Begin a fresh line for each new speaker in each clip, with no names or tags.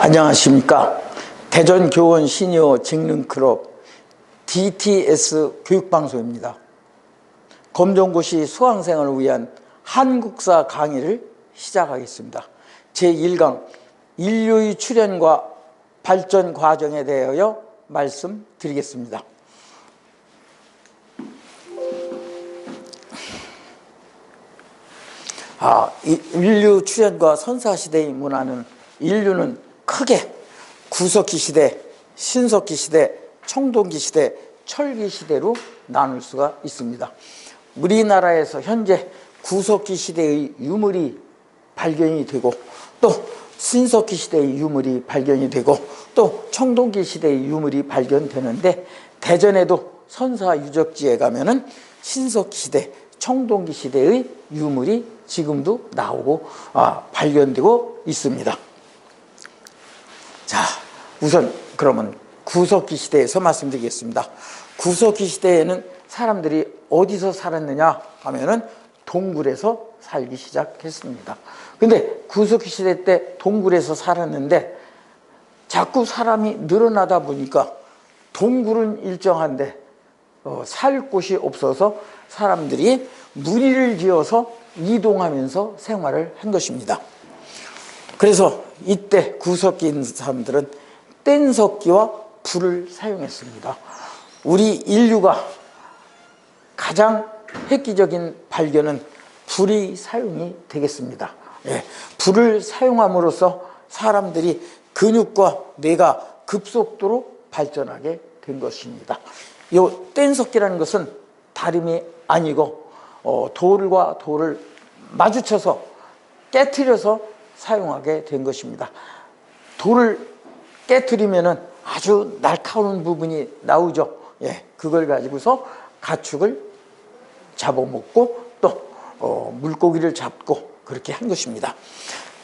안녕하십니까. 대전교원 시니어 직능클럽 DTS 교육방송입니다. 검정고시 수강생을 위한 한국사 강의를 시작하겠습니다. 제1강 인류의 출현과 발전 과정에 대하여 말씀드리겠습니다. 인류 출현과 선사시대의 문화는 인류는 크게 구석기 시대, 신석기 시대, 청동기 시대, 철기 시대로 나눌 수가 있습니다. 우리나라에서 현재 구석기 시대의 유물이 발견이 되고 또 신석기 시대의 유물이 발견이 되고 또 청동기 시대의 유물이 발견되는데, 대전에도 선사 유적지에 가면은 신석기 시대, 청동기 시대의 유물이 지금도 나오고 발견되고 있습니다. 자, 우선 그러면 구석기 시대에서 말씀드리겠습니다. 구석기 시대에는 사람들이 어디서 살았느냐 하면은 동굴에서 살기 시작했습니다. 근데 구석기 시대 때 동굴에서 살았는데 자꾸 사람이 늘어나다 보니까 동굴은 일정한데 살 곳이 없어서 사람들이 무리를 지어서 이동하면서 생활을 한 것입니다. 그래서 이때 구석기인 사람들은 뗀석기와 불을 사용했습니다. 우리 인류가 가장 획기적인 발견은 불의 사용이 되겠습니다. 불을 사용함으로써 사람들이 근육과 뇌가 급속도로 발전하게 된 것입니다. 이 뗀석기라는 것은 다름이 아니고 돌과 돌을 마주쳐서 깨트려서 사용하게 된 것입니다. 돌을 깨트리면은 아주 날카로운 부분이 나오죠. 그걸 가지고서 가축을 잡아먹고 또 물고기를 잡고 그렇게 한 것입니다.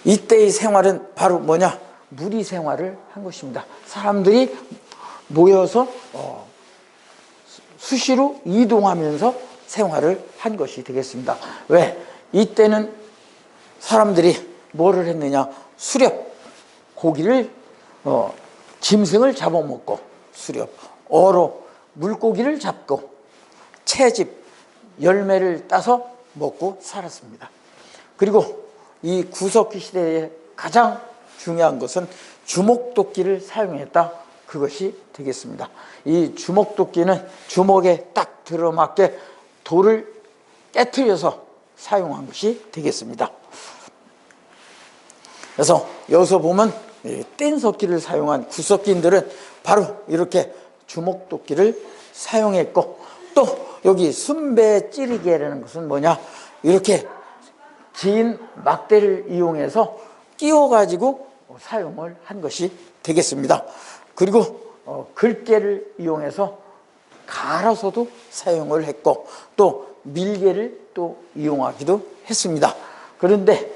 이때의 생활은 바로 뭐냐? 무리 생활을 한 것입니다. 사람들이 모여서 수시로 이동하면서 생활을 한 것이 되겠습니다. 왜? 이때는 사람들이 뭐를 했느냐? 수렵, 고기를 짐승을 잡아먹고, 수렵, 어로 물고기를 잡고, 채집, 열매를 따서 먹고 살았습니다. 그리고 이 구석기 시대에 가장 중요한 것은 주먹도끼를 사용했다, 그것이 되겠습니다. 이 주먹도끼는 주먹에 딱 들어맞게 돌을 깨트려서 사용한 것이 되겠습니다. 그래서 여기서 보면 뗀석기를 사용한 구석기인들은 바로 이렇게 주먹도끼를 사용했고, 또 여기 순배 찌르기라는 것은 뭐냐? 이렇게 긴 막대를 이용해서 끼워가지고 사용을 한 것이 되겠습니다. 그리고 글개를 이용해서 갈아서도 사용을 했고 또 밀개를 또 이용하기도 했습니다. 그런데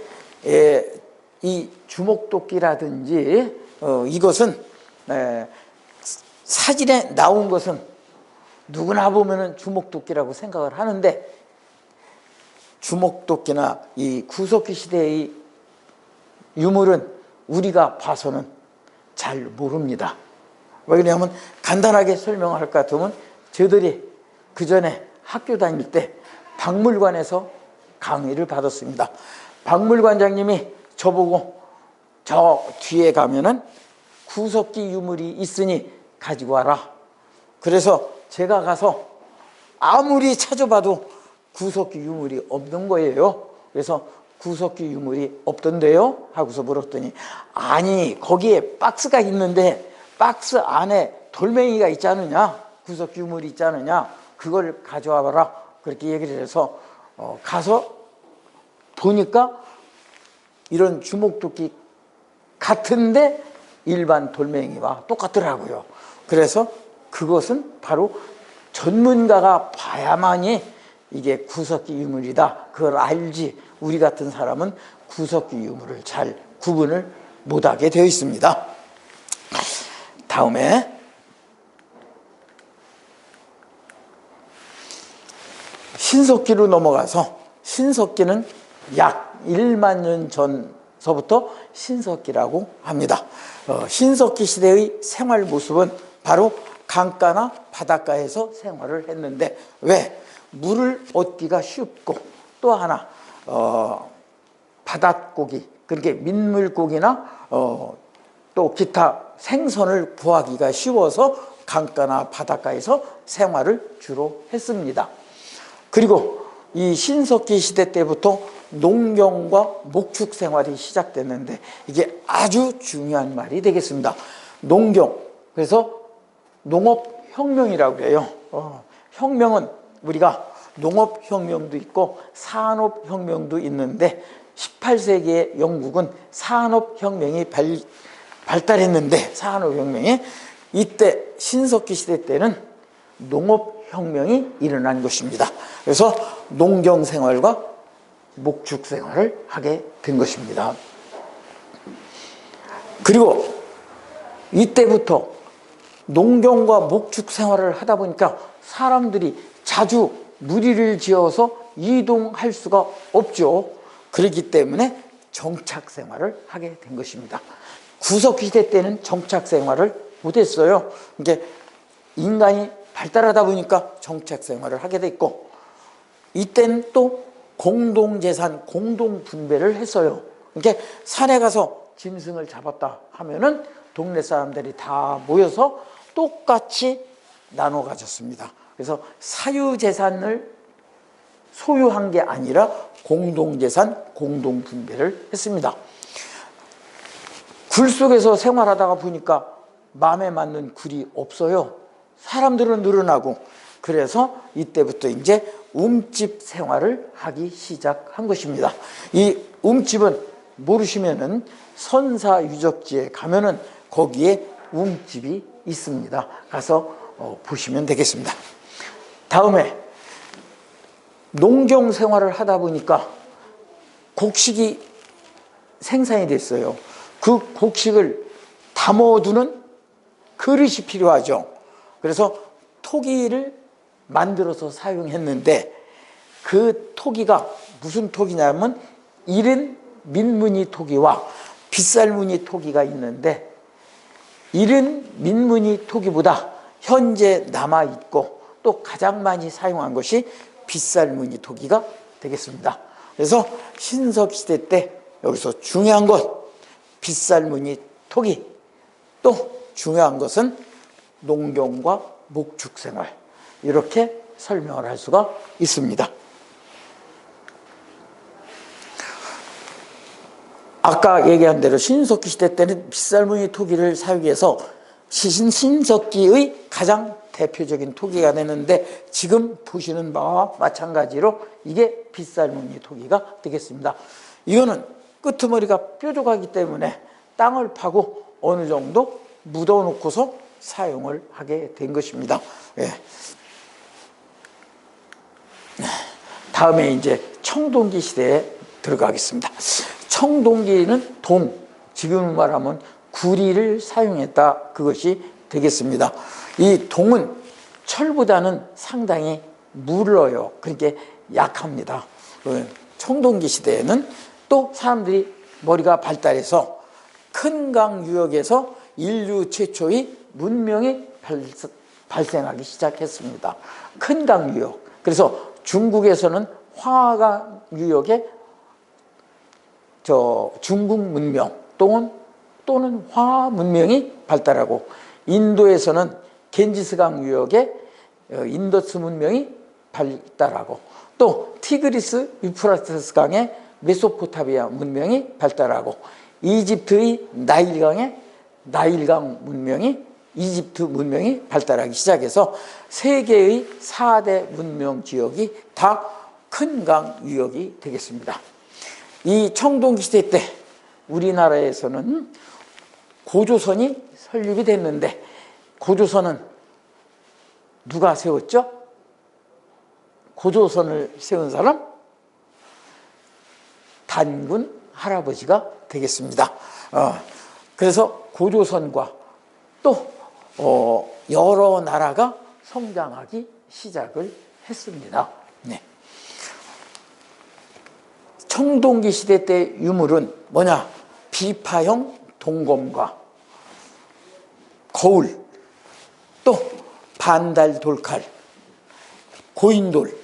이 주먹도끼라든지 이것은 사진에 나온 것은 누구나 보면은 주먹도끼라고 생각을 하는데, 주먹도끼나 이 구석기 시대의 유물은 우리가 봐서는 잘 모릅니다. 왜 그러냐면 간단하게 설명할 것 같으면 저들이 그 전에 학교 다닐 때 박물관에서 강의를 받았습니다. 박물관장님이 저보고 저 뒤에 가면은 구석기 유물이 있으니 가지고 와라. 그래서 제가 가서 아무리 찾아봐도 구석기 유물이 없는 거예요. 그래서 구석기 유물이 없던데요? 하고서 물었더니, 아니 거기에 박스가 있는데 박스 안에 돌멩이가 있지 않느냐? 구석기 유물이 있지 않느냐? 그걸 가져와 봐라. 그렇게 얘기를 해서 가서 보니까 이런 주먹도끼 같은데 일반 돌멩이와 똑같더라고요. 그래서 그것은 바로 전문가가 봐야만이 이게 구석기 유물이다, 그걸 알지 우리 같은 사람은 구석기 유물을 잘 구분을 못하게 되어 있습니다. 다음에 신석기로 넘어가서, 신석기는 약 1만 년 전서 때서부터 신석기라고 합니다. 신석기 시대의 생활 모습은 바로 강가나 바닷가에서 생활을 했는데, 왜? 물을 얻기가 쉽고, 또 하나 바닷고기, 그러니까 민물고기나 또 기타 생선을 구하기가 쉬워서 강가나 바닷가에서 생활을 주로 했습니다. 그리고 이 신석기 시대 때부터 농경과 목축 생활이 시작됐는데, 이게 아주 중요한 말이 되겠습니다. 농경, 그래서 농업혁명이라고 해요. 혁명은 우리가 농업혁명도 있고 산업혁명도 있는데, 18세기의 영국은 산업혁명이 발달했는데, 산업혁명이 이때 신석기 시대 때는 농업혁명이 일어난 것입니다. 그래서 농경생활과 목축생활을 하게 된 것입니다. 그리고 이때부터 농경과 목축생활을 하다 보니까 사람들이 자주 무리를 지어서 이동할 수가 없죠. 그렇기 때문에 정착생활을 하게 된 것입니다. 구석기 시대 때는 정착생활을 못했어요. 그러니까 인간이 발달하다 보니까 정착생활을 하게 됐고, 이때는 또 공동재산, 공동분배를 했어요. 그러니까 산에 가서 짐승을 잡았다 하면은 동네 사람들이 다 모여서 똑같이 나눠 가졌습니다. 그래서 사유재산을 소유한 게 아니라 공동재산, 공동분배를 했습니다. 굴 속에서 생활하다가 보니까 마음에 맞는 굴이 없어요. 사람들은 늘어나고, 그래서 이때부터 이제 움집 생활을 하기 시작한 것입니다. 이 움집은 모르시면은 선사유적지에 가면은 거기에 움집이 있습니다. 가서 보시면 되겠습니다. 다음에 농경 생활을 하다 보니까 곡식이 생산이 됐어요. 그 곡식을 담아두는 그릇이 필요하죠. 그래서 토기를 만들어서 사용했는데, 그 토기가 무슨 토기냐면 이른 민무늬 토기와 빗살무늬 토기가 있는데, 이른 민무늬 토기보다 현재 남아있고 또 가장 많이 사용한 것이 빗살무늬 토기가 되겠습니다. 그래서 신석시대 때 여기서 중요한 것 빗살무늬 토기, 또 중요한 것은 농경과 목축생활, 이렇게 설명을 할 수가 있습니다. 아까 얘기한 대로 신석기 시대 때는 빗살무늬 토기를 사용해서 신석기의 가장 대표적인 토기가 되는데, 지금 보시는 바와 마찬가지로 이게 빗살무늬 토기가 되겠습니다. 이거는 끄트머리가 뾰족하기 때문에 땅을 파고 어느 정도 묻어 놓고서 사용을 하게 된 것입니다. 예. 다음에 이제 청동기 시대에 들어가겠습니다. 청동기는 지금 말하면 구리를 사용했다, 그것이 되겠습니다. 이 동은 철보다는 상당히 물러요. 그러니까 약합니다. 청동기 시대에는 또 사람들이 머리가 발달해서 큰 강 유역에서 인류 최초의 문명이 발생하기 시작했습니다. 큰 강 유역. 그래서 중국에서는 황하강 유역에 중국 문명 또는 황하 문명이 발달하고, 인도에서는 겐지스강 유역에 인더스 문명이 발달하고, 또 티그리스 유프라테스 강에 메소포타미아 문명이 발달하고, 이집트의 나일강 문명이 이집트 문명이 발달하기 시작해서 세계의 4대 문명 지역이 다 큰 강 유역이 되겠습니다. 이 청동기 시대 때 우리나라에서는 고조선이 설립이 됐는데, 고조선은 누가 세웠죠? 고조선을 세운 사람? 단군 할아버지가 되겠습니다. 그래서 고조선과 또 여러 나라가 성장하기 시작을 했습니다. 네. 청동기 시대 때 유물은 뭐냐? 비파형 동검과 거울, 또 반달 돌칼, 고인돌,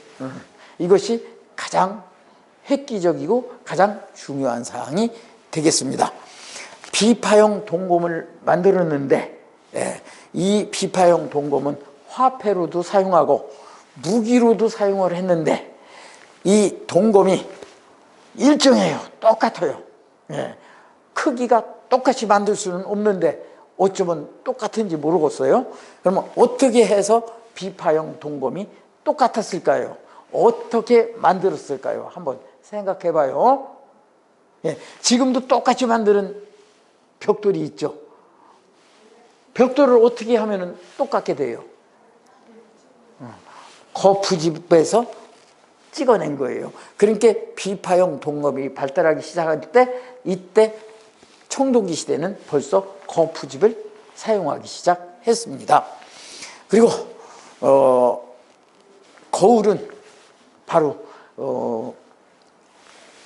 이것이 가장 획기적이고 가장 중요한 사항이 되겠습니다. 비파형 동검을 만들었는데 이 비파형 동검은 화폐로도 사용하고 무기로도 사용을 했는데 이 동검이 일정해요. 똑같아요. 크기가 똑같이 만들 수는 없는데 어쩌면 똑같은지 모르겠어요. 그러면 어떻게 해서 비파형 동검이 똑같았을까요? 어떻게 만들었을까요? 한번 생각해 봐요. 지금도 똑같이 만드는 벽돌이 있죠. 벽돌을 어떻게 하면 똑같게 돼요? 거푸집에서 찍어낸 거예요. 그러니까 비파형 동검이 발달하기 시작할 때 이때 청동기 시대는 벌써 거푸집을 사용하기 시작했습니다. 그리고 거울은 바로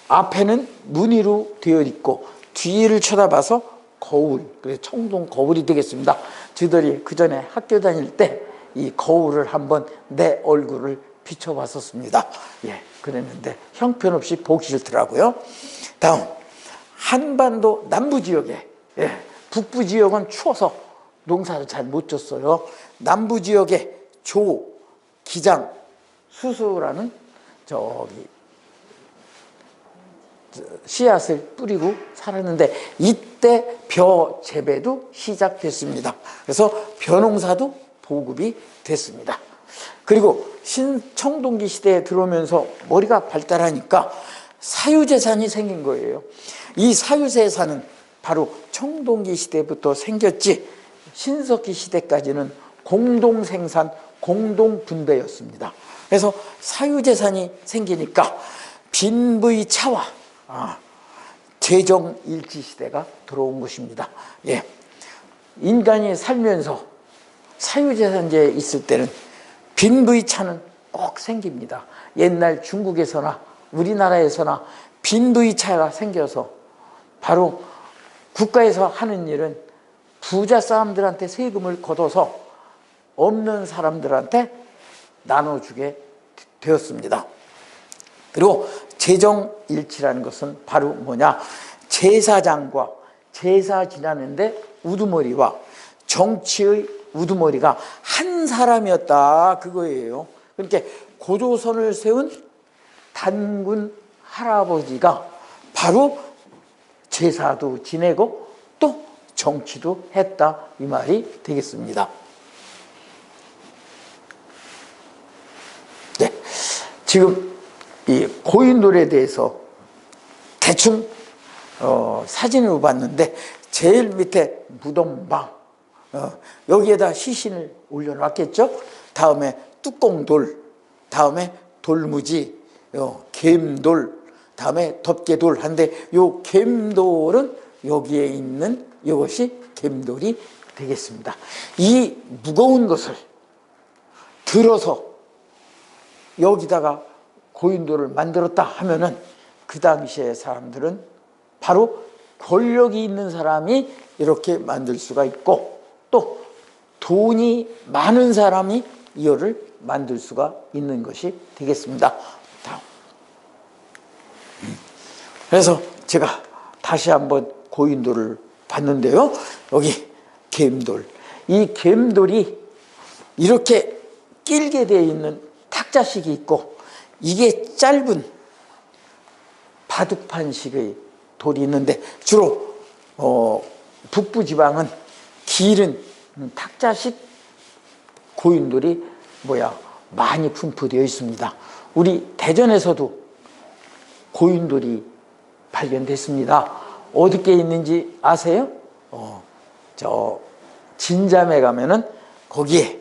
앞에는 무늬로 되어 있고 뒤를 쳐다봐서 거울, 그래서 청동 거울이 되겠습니다. 저희들이 그 전에 학교 다닐 때 이 거울을 한번 내 얼굴을 비춰봤었습니다. 그랬는데 형편없이 보기 싫더라고요. 다음, 한반도 남부 지역에, 북부 지역은 추워서 농사를 잘 못 졌어요. 남부 지역에 조, 기장, 수수라는 씨앗을 뿌리고 살았는데 이때 벼 재배도 시작됐습니다. 그래서 벼농사도 보급이 됐습니다. 그리고 신청동기 시대에 들어오면서 머리가 발달하니까 사유재산이 생긴 거예요. 이 사유재산은 바로 청동기 시대부터 생겼지 신석기 시대까지는 공동생산, 공동분배였습니다. 그래서 사유재산이 생기니까 빈부의 차와 재정일치 시대가 들어온 것입니다. 인간이 살면서 사유재산제에 있을 때는 빈부의 차는 꼭 생깁니다. 옛날 중국에서나 우리나라에서나 빈부의 차가 생겨서 바로 국가에서 하는 일은 부자 사람들한테 세금을 걷어서 없는 사람들한테 나눠주게 되었습니다. 그리고 재정일치라는 것은 바로 뭐냐? 제사장과 제사 지내는데 우두머리와 정치의 우두머리가 한 사람이었다 그거예요. 그러니까 고조선을 세운 단군 할아버지가 바로 제사도 지내고 또 정치도 했다 이 말이 되겠습니다. 지금 이 고인돌에 대해서 대충 사진을 봤는데 제일 밑에 무덤방, 여기에다 시신을 올려놨겠죠. 다음에 뚜껑돌, 다음에 돌무지, 갬돌, 다음에 덮개돌 한데 요 갬돌은 여기에 있는 이것이 갬돌이 되겠습니다. 이 무거운 것을 들어서 여기다가 고인돌을 만들었다 하면은 그 당시의 사람들은 바로 권력이 있는 사람이 이렇게 만들 수가 있고 또 돈이 많은 사람이 이거를 만들 수가 있는 것이 되겠습니다. 다음. 그래서 제가 다시 한번 고인돌을 봤는데요. 여기 갬돌. 이 갬돌이 이렇게 길게 되어 있는 탁자식이 있고 이게 짧은 바둑판식의 돌이 있는데 주로 북부 지방은 길은 탁자식 고인돌이 많이 분포되어 있습니다. 우리 대전에서도 고인돌이 발견됐습니다. 어디에 있는지 아세요? 저 진잠에 가면은 거기에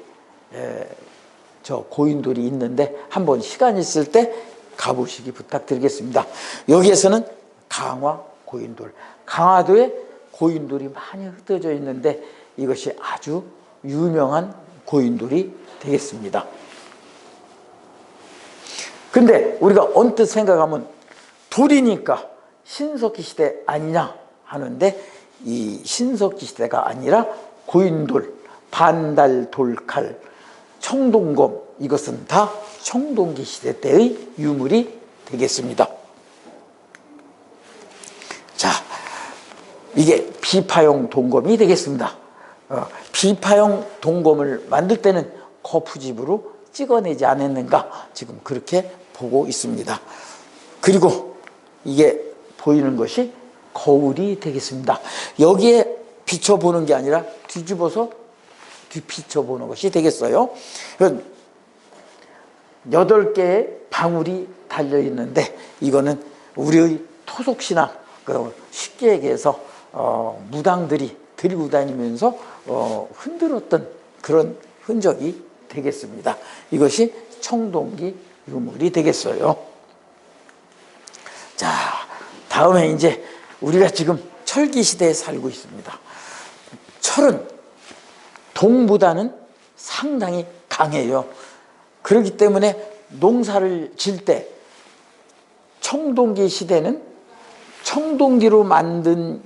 저 고인돌이 있는데 한번 시간 있을 때 가보시기 부탁드리겠습니다. 여기에서는 강화 고인돌, 강화도에 고인돌이 많이 흩어져 있는데 이것이 아주 유명한 고인돌이 되겠습니다. 근데 우리가 언뜻 생각하면 돌이니까 신석기 시대 아니냐 하는데 이 신석기 시대가 아니라 고인돌, 반달, 돌칼, 청동검, 이것은 다 청동기 시대 때의 유물이 되겠습니다. 자, 이게 비파용 동검이 되겠습니다. 비파용 동검을 만들 때는 거푸집으로 찍어내지 않았는가, 지금 그렇게 보고 있습니다. 그리고 이게 보이는 것이 거울이 되겠습니다. 여기에 비춰보는 게 아니라 뒤집어서 뒤비춰보는 것이 되겠어요. 8개의 방울이 달려있는데, 이거는 우리의 토속신앙, 쉽게 얘기해서 무당들이 들고 다니면서 흔들었던 그런 흔적이 되겠습니다. 이것이 청동기 유물이 되겠어요. 자, 다음에 이제 우리가 지금 철기 시대에 살고 있습니다. 철은 동보다는 상당히 강해요. 그렇기 때문에 농사를 질 때 청동기 시대는 청동기로 만든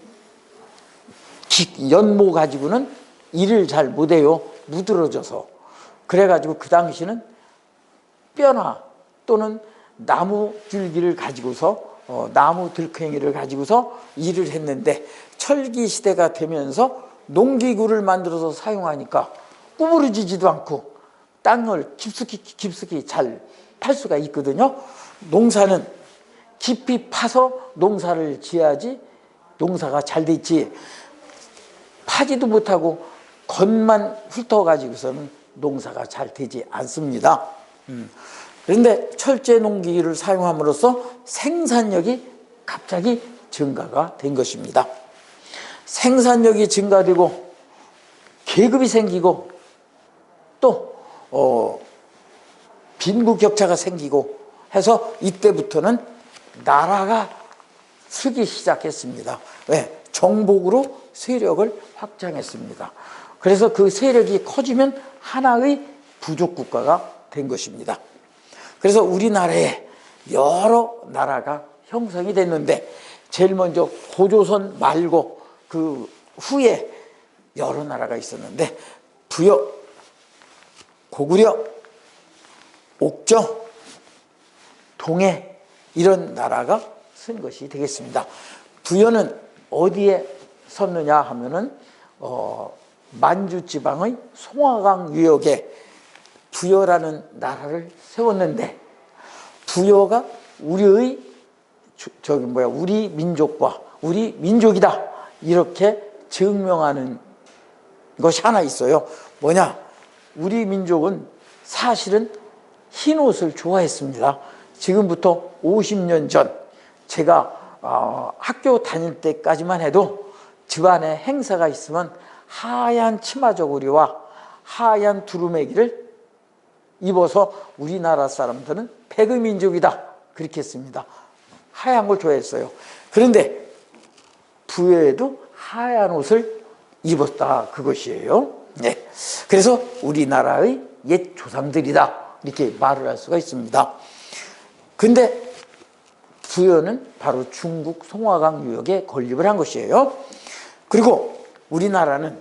연모 가지고는 일을 잘 못해요. 무드러져서. 그래가지고 그 당시는 뼈나 또는 나무 줄기를 가지고서 나무 들컹이를 가지고서 일을 했는데, 철기 시대가 되면서 농기구를 만들어서 사용하니까 구부러지지도 않고 땅을 깊숙이 잘 팔 수가 있거든요. 농사는 깊이 파서 농사를 지어야지 농사가 잘 됐지, 파지도 못하고 겉만 훑어가지고서는 농사가 잘 되지 않습니다. 그런데 철제 농기를 사용함으로써 생산력이 갑자기 증가가 된 것입니다. 생산력이 증가되고 계급이 생기고 또 빈부격차가 생기고 해서 이때부터는 나라가 서기 시작했습니다. 왜? 정복으로 세력을 확장했습니다. 그래서 그 세력이 커지면 하나의 부족 국가가 된 것입니다. 그래서 우리나라에 여러 나라가 형성이 됐는데, 제일 먼저 고조선 말고 그 후에 여러 나라가 있었는데, 부여, 고구려, 옥정, 동해, 이런 나라가 쓴 것이 되겠습니다. 부여는 어디에 섰느냐 하면은 만주 지방의 송화강 유역에 부여라는 나라를 세웠는데, 부여가 우리의 우리 민족과 우리 민족이다, 이렇게 증명하는 것이 하나 있어요. 뭐냐? 우리 민족은 사실은 흰 옷을 좋아했습니다. 지금부터 50년 전 제가 학교 다닐 때까지만 해도 집안에 행사가 있으면 하얀 치마 저고리와 하얀 두루마기를 입어서 우리나라 사람들은 백의민족이다, 그렇게 했습니다. 하얀 걸 좋아했어요. 그런데 부여에도 하얀 옷을 입었다, 그것이에요. 네. 그래서 우리나라의 옛 조상들이다, 이렇게 말을 할 수가 있습니다. 근데 부여는 바로 중국 송화강 유역에 건립을 한 것이에요. 그리고 우리나라는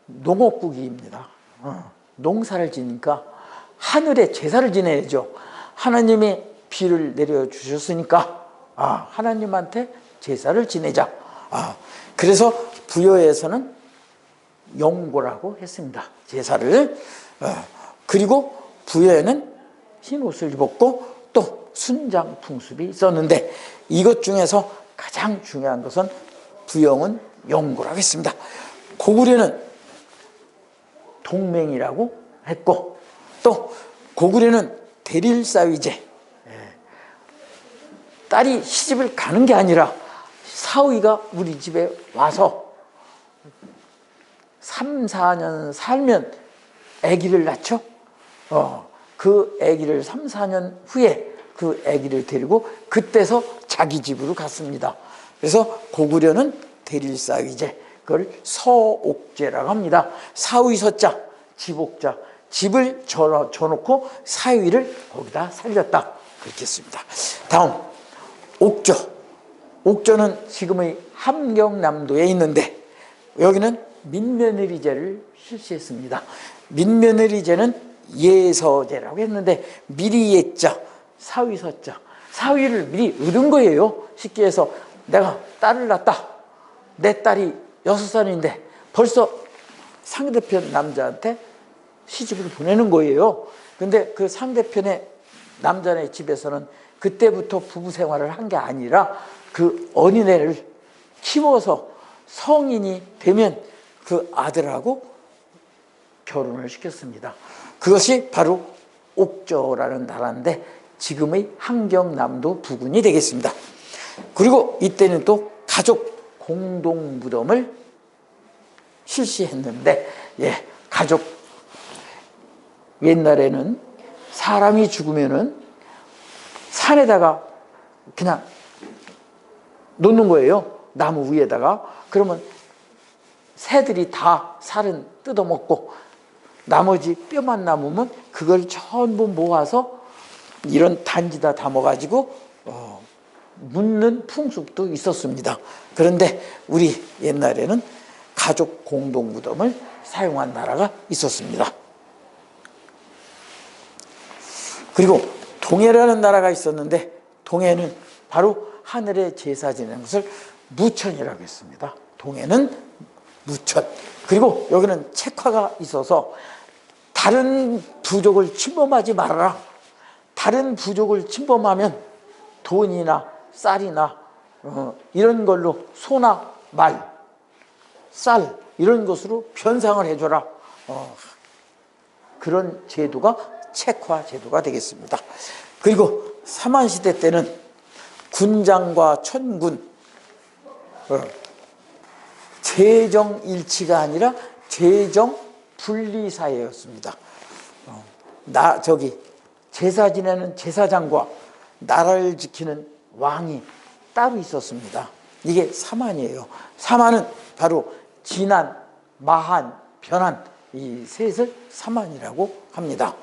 농업국입니다. 농사를 지니까 하늘에 제사를 지내야죠. 하나님이 비를 내려주셨으니까 하나님한테 제사를 지내자. 그래서 부여에서는 영고라고 했습니다, 제사를. 그리고 부여에는 흰 옷을 입었고 또 순장 풍습이 있었는데, 이것 중에서 가장 중요한 것은 부영은 영고라고 했습니다. 고구려는 동맹이라고 했고, 또 고구려는 대릴사위제, 딸이 시집을 가는 게 아니라 사위가 우리 집에 와서 3, 4년 살면 아기를 낳죠. 그 아기를 3, 4년 후에 그 아기를 데리고 그때서 자기 집으로 갔습니다. 그래서 고구려는 대릴사위제, 그걸 서옥제라고 합니다. 사위 서자, 집옥자, 집을 져놓고 사위를 거기다 살렸다, 그렇게 했습니다. 다음 옥조. 옥저는 지금의 함경남도에 있는데 여기는 민며느리제를 실시했습니다. 민며느리제는 예서제라고 했는데 미리 예자, 사위서자, 사위를 미리 얻은 거예요. 쉽게 해서 내가 딸을 낳았다. 내 딸이 6살인데 벌써 상대편 남자한테 시집을 보내는 거예요. 근데 그 상대편의 남자네 집에서는 그때부터 부부 생활을 한 게 아니라 그 어린애를 키워서 성인이 되면 그 아들하고 결혼을 시켰습니다. 그것이 바로 옥저라는 나라인데 지금의 함경남도 부근이 되겠습니다. 그리고 이때는 또 가족 공동무덤을 실시했는데, 가족, 옛날에는 사람이 죽으면은 산에다가 그냥 놓는 거예요. 나무 위에다가. 그러면 새들이 다 살은 뜯어먹고 나머지 뼈만 남으면 그걸 전부 모아서 이런 단지다 담아가지고 묻는 풍습도 있었습니다. 그런데 우리 옛날에는 가족 공동무덤을 사용한 나라가 있었습니다. 그리고 동해라는 나라가 있었는데 동해는 바로 하늘에 제사 지내는 것을 무천이라고 했습니다. 동해는 무천. 그리고 여기는 책화가 있어서 다른 부족을 침범하지 말아라. 다른 부족을 침범하면 돈이나 쌀이나 이런 걸로 소나 말, 쌀 이런 것으로 변상을 해줘라. 그런 제도가 책화 제도가 되겠습니다. 그리고 삼한시대 때는 군장과 천군 재정일치가 아니라 재정분리사회였습니다. 제사 지내는 제사장과 나라를 지키는 왕이 따로 있었습니다. 이게 사만이에요. 사만은 바로 진한, 마한, 변한 이 셋을 사만이라고 합니다.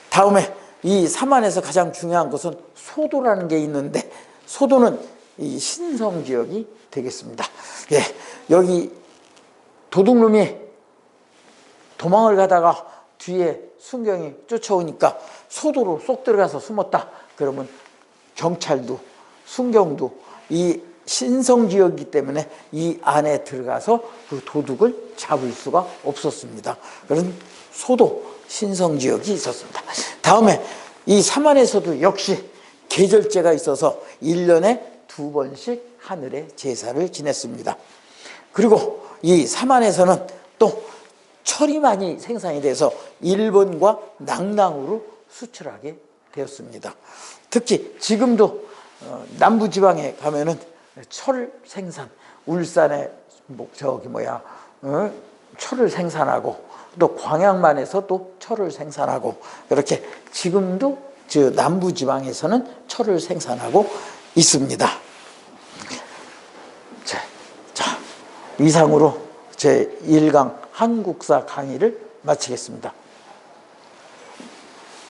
다음에 이 사만에서 가장 중요한 것은 소도라는 게 있는데 소도는 이 신성지역이 되겠습니다. 여기 도둑놈이 도망을 가다가 뒤에 순경이 쫓아오니까 소도로 쏙 들어가서 숨었다. 그러면 경찰도 순경도 이 신성지역이기 때문에 이 안에 들어가서 그 도둑을 잡을 수가 없었습니다. 그런 소도 신성지역이 있었습니다. 다음에 이 삼안에서도 역시 계절제가 있어서 1년에 2번씩 하늘에 제사를 지냈습니다. 그리고 이 삼안에서는 또 철이 많이 생산이 돼서 일본과 낭랑으로 수출하게 되었습니다. 특히 지금도 남부지방에 가면은 철 생산, 울산에 철을 생산하고 또 광양만에서 또 철을 생산하고 그렇게 지금도 남부지방에서는 철을 생산하고 있습니다. 자, 이상으로 제 1강 한국사 강의를 마치겠습니다.